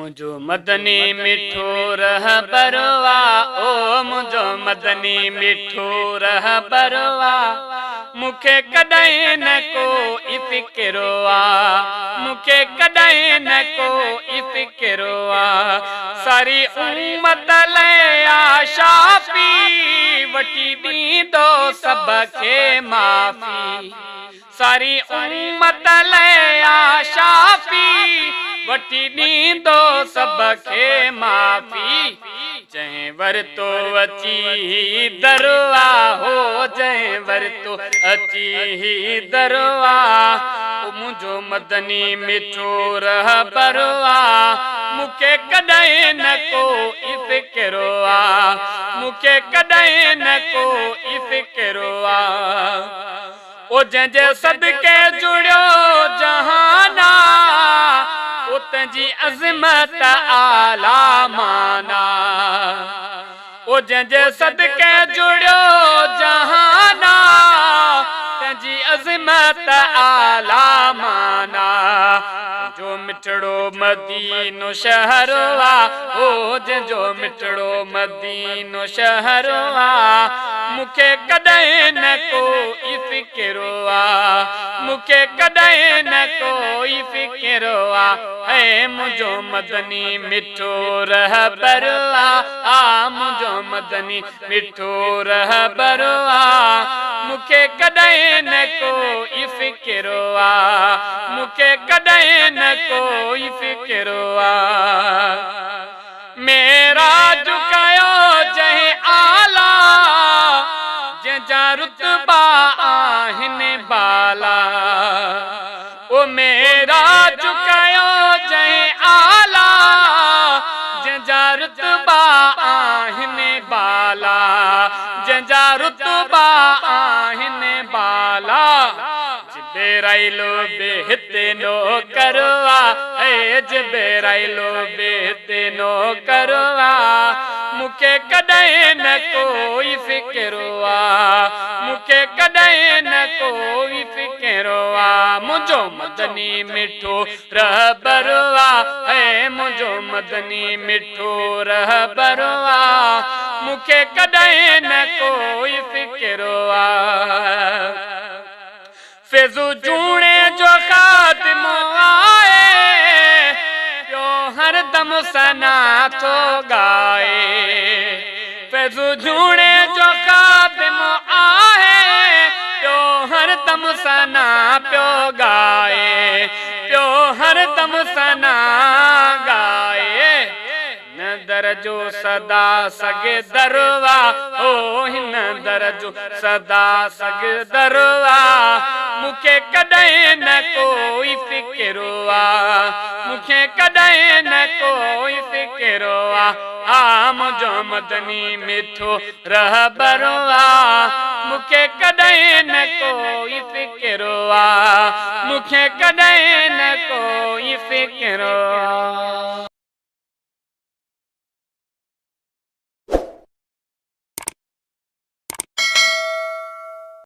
मुझो मदनी मिठो रह बरवा, ओ मुझो मदनी मिठो रह बरवा, मुखे कॾहिं न को इफ़िक्रो आ, मुखे कॾहिं न को इफ़िक्रो आ। सारी उम्मत ले आशा पी वठी ॾींदो सब खे माफ़ी। सारी उम्मत ले आशा पी वठी ॾींदो सब खे माफ़ी। जंहिं वरतो अची दरवा हो, जंहिं वरतो अची दरवा, मुझो मदनी मिठो रह बरवा, मुखे कॾहिं न को इफ़िक्रो आ, मुखे कॾहिं न को इफ़िक्रो आ। ओ जंहिंजे सदके जुड़ियो जहाना, ओ तंहिंजी अज़मत आला माना। ओ जंहिंजे सदके जुड़ियो जहाना, तंहिंजी अज़मत आला माना। जो मिठड़ो मदीनो शहर आ, ओ जंहिंजो मिठड़ो मदीनो शहर आ, मुखे कॾहिं न को इफ़िक्रो आ, मुखे कॾहिं न को इफ़िक्रो आ। ऐ मुझो मदनी मिठो रह बरवा, आ मुझो मदनी मिठो रह बरवा, मुखे कॾहिं न को इफ़िक्रो आ, मुखे कॾहिं न को इफ़िक्रो आ। मेरा झुकायो जंहिं आला, जंहिंजा रुतबा आहिनि बाला। ओ मेरा झुकायो जंहिं आला, जंहिंजा रुतबा आहिनि बाला, जंहिंजा रुतबा आहिनि बाला। जिबराइलो बेहते नो करवा, है जिबराइलो बेहते नो करवा, मुखे कॾहिं न को इफ़िक्रो आ, मुखे कॾहिं न को इफ़िक्रो आ। मुझो मदनी मिठो रह बरवा, है मुझो मदनी मिठो रह बरवा, मुखे कॾहिं न को इफ़िक्रो आ। फ़ैज़ु जूणे जो ख़ातिमो आए, पियो हर दम सना थो गाए। फ़ैज़ु जूणे जो ख़ातिमो आहे, पियो हर दम सना पियो गाए, पियो हर दम सना गाए। हिन दर जो सदा सगे दरवा, ओ हिन दर जो सदा सगे दरवा, मुखे कॾहिं न को इफ़िक्रो आ, मुखे कॾहिं न को इफ़िक्रो आ। आ मुझो मदनी मिठो रह बरवा, मुखे कॾहिं न को इफ़िक्रो आ, मुखे कॾहिं न को इफ़िक्रो आ।